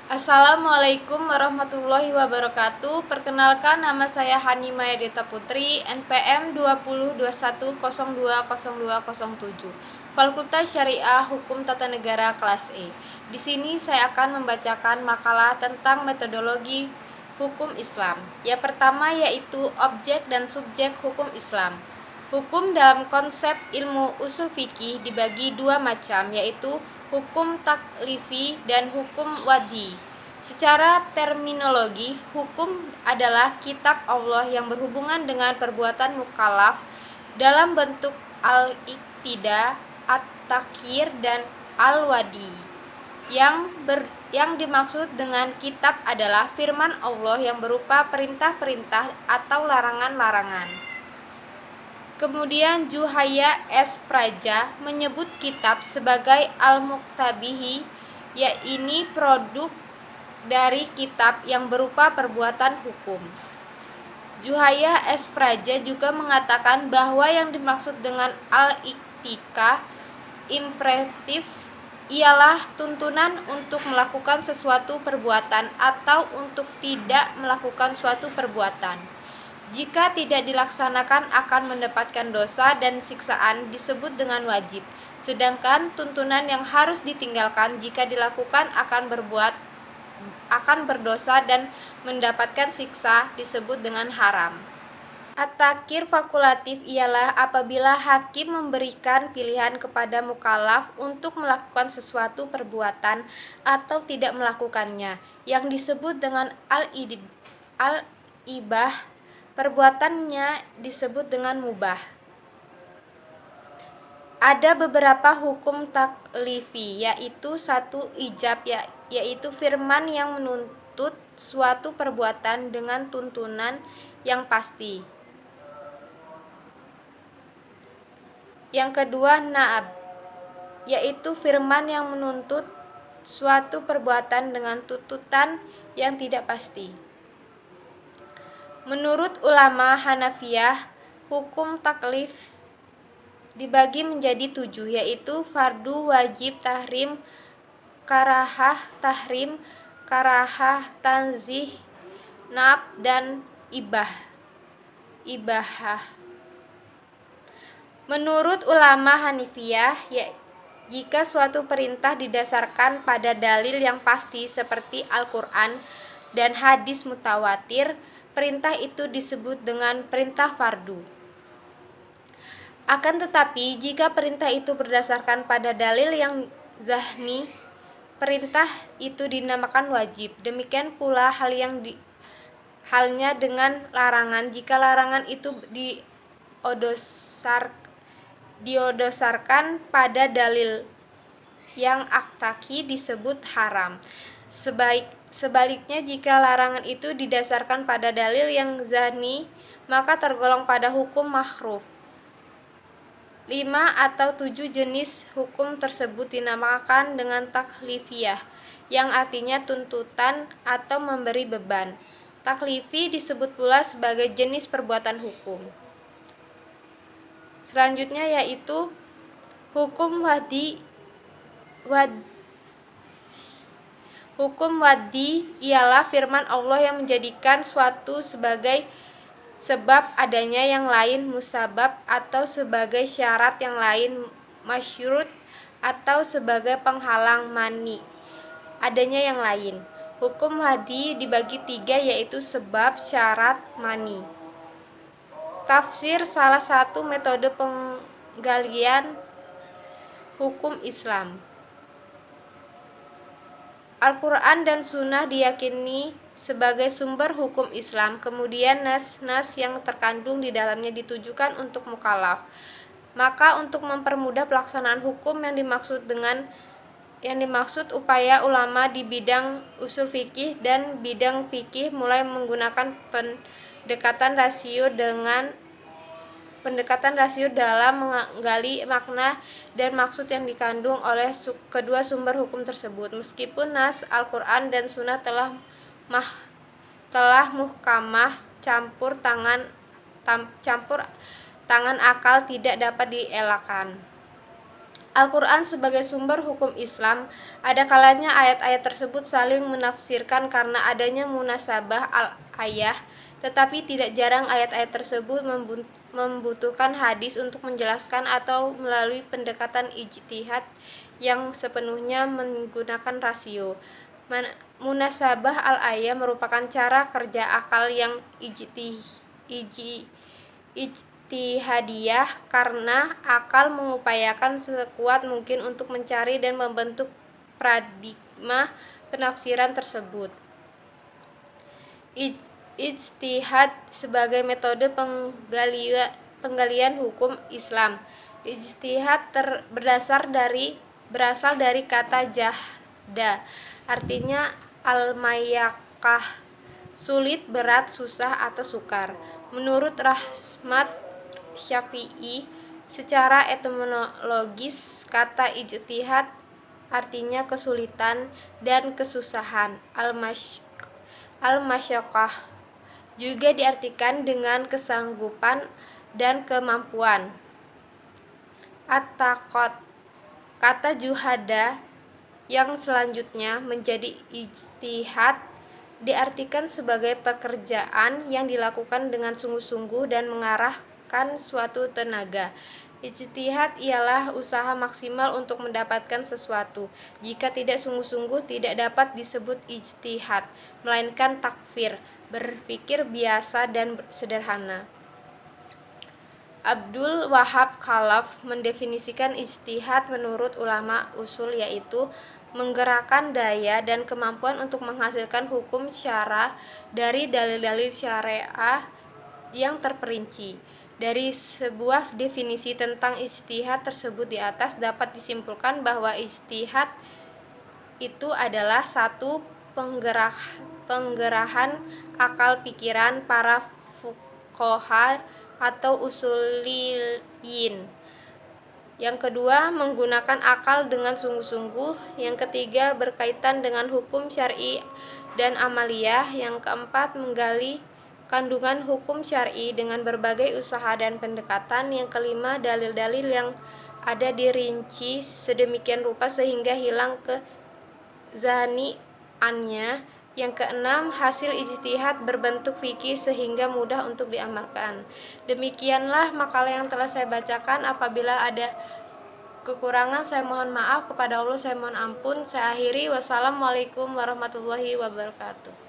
Assalamualaikum warahmatullahi wabarakatuh. Perkenalkan, nama saya Hani Mayadita Putri, NPM 2021020207, Fakultas Syariah Hukum Tata Negara kelas E. Di sini saya akan membacakan makalah tentang metodologi hukum Islam. Yang pertama yaitu objek dan subjek hukum Islam. Hukum dalam konsep ilmu usul fikih dibagi dua macam, yaitu hukum taklifi dan hukum wad'i. Secara terminologi, hukum adalah kitab Allah yang berhubungan dengan perbuatan mukallaf dalam bentuk al-iqtida, at-takyir, dan al-wadi. Yang dimaksud dengan kitab adalah firman Allah yang berupa perintah-perintah atau larangan-larangan. Kemudian Juhaya S. Praja menyebut kitab sebagai al-muktabihi, yaitu produk dari kitab yang berupa perbuatan hukum. Juhaya S. Praja juga mengatakan bahwa yang dimaksud dengan al-iktika imperatif ialah tuntunan untuk melakukan sesuatu perbuatan atau untuk tidak melakukan suatu perbuatan. Jika tidak dilaksanakan akan mendapatkan dosa dan siksaan disebut dengan wajib. Sedangkan tuntunan yang harus ditinggalkan jika dilakukan akan berdosa dan mendapatkan siksa disebut dengan haram. At-takyir fakultatif ialah apabila hakim memberikan pilihan kepada mukallaf untuk melakukan sesuatu perbuatan atau tidak melakukannya, yang disebut dengan al-ibah. Perbuatannya disebut dengan mubah. Ada beberapa hukum taklifi, yaitu satu ijab, yaitu firman yang menuntut suatu perbuatan dengan tuntunan yang pasti. Yang kedua na'ab, yaitu firman yang menuntut suatu perbuatan dengan tuntutan yang tidak pasti. Menurut ulama Hanafiyah, hukum taklif dibagi menjadi 7, yaitu fardu, wajib, tahrim, karahah, tanzih, nab, dan ibahah. Menurut ulama Hanafiyah, jika suatu perintah didasarkan pada dalil yang pasti seperti Al-Quran dan hadis mutawatir, perintah itu disebut dengan perintah fardu. Akan tetapi, jika perintah itu berdasarkan pada dalil yang zahni, perintah itu dinamakan wajib. Demikian pula halnya dengan larangan. Jika larangan itu diodosarkan pada dalil yang aktaki disebut haram. Sebaliknya, jika larangan itu didasarkan pada dalil yang zahni, maka tergolong pada hukum makruh. 5 atau 7 jenis hukum tersebut dinamakan dengan taklifiyah, yang artinya tuntutan atau memberi beban. Taklifi disebut pula sebagai jenis perbuatan hukum. Selanjutnya yaitu hukum wad'i. Hukum wad'i ialah firman Allah yang menjadikan suatu sebagai sebab adanya yang lain musabab, atau sebagai syarat yang lain masyurut, atau sebagai penghalang mani adanya yang lain. Hukum wad'i dibagi 3, yaitu sebab, syarat, mani. Tafsir salah satu metode penggalian hukum Islam. Al-Quran dan Sunnah diyakini sebagai sumber hukum Islam. Kemudian nas-nas yang terkandung di dalamnya ditujukan untuk mukallaf. Maka untuk mempermudah pelaksanaan hukum yang dimaksud upaya ulama di bidang usul fikih dan bidang fikih mulai menggunakan pendekatan rasio dalam menggali makna dan maksud yang dikandung oleh kedua sumber hukum tersebut. Meskipun nas Al-Quran dan Sunnah telah muhkamah, campur tangan akal tidak dapat dielakkan. Al-Quran sebagai sumber hukum Islam, ada kalanya ayat-ayat tersebut saling menafsirkan karena adanya munasabah al-ayah, tetapi tidak jarang ayat-ayat tersebut membutuhkan hadis untuk menjelaskan atau melalui pendekatan ijtihad yang sepenuhnya menggunakan rasio. Munasabah al-ayah merupakan cara kerja akal yang ijtihadiyah karena akal mengupayakan sekuat mungkin untuk mencari dan membentuk paradigma penafsiran tersebut. Ijtihad sebagai metode penggalian hukum Islam. Ijtihad berasal dari kata jahda, artinya al-mayakah, sulit, berat, susah, atau sukar. Menurut Rahmat Syafi'i, secara etimologis kata ijtihad artinya kesulitan dan kesusahan. Al-masyaqqah juga diartikan dengan kesanggupan dan kemampuan. At-taqat, kata juhada yang selanjutnya menjadi ijtihad, diartikan sebagai pekerjaan yang dilakukan dengan sungguh-sungguh dan mengarahkan suatu tenaga. Ijtihad ialah usaha maksimal untuk mendapatkan sesuatu. Jika tidak sungguh-sungguh tidak dapat disebut ijtihad, melainkan takfir, berpikir biasa dan sederhana. Abdul Wahab Khalaf mendefinisikan ijtihad menurut ulama usul yaitu menggerakkan daya dan kemampuan untuk menghasilkan hukum syara dari dalil-dalil syariah yang terperinci. Dari sebuah definisi tentang ijtihad tersebut di atas dapat disimpulkan bahwa ijtihad itu adalah satu penggerahan akal pikiran para fuqaha atau usuliyin. Yang kedua, menggunakan akal dengan sungguh-sungguh. Yang ketiga, berkaitan dengan hukum syar'i dan amaliyah. Yang keempat, menggali kandungan hukum syar'i dengan berbagai usaha dan pendekatan. Yang kelima, dalil-dalil yang ada dirinci sedemikian rupa sehingga hilang kezaniannya. Yang keenam, hasil ijtihad berbentuk fikih sehingga mudah untuk diamalkan. Demikianlah makalah yang telah saya bacakan. Apabila ada kekurangan, saya mohon maaf. Kepada Allah saya mohon ampun. Saya akhiri. Wassalamualaikum warahmatullahi wabarakatuh.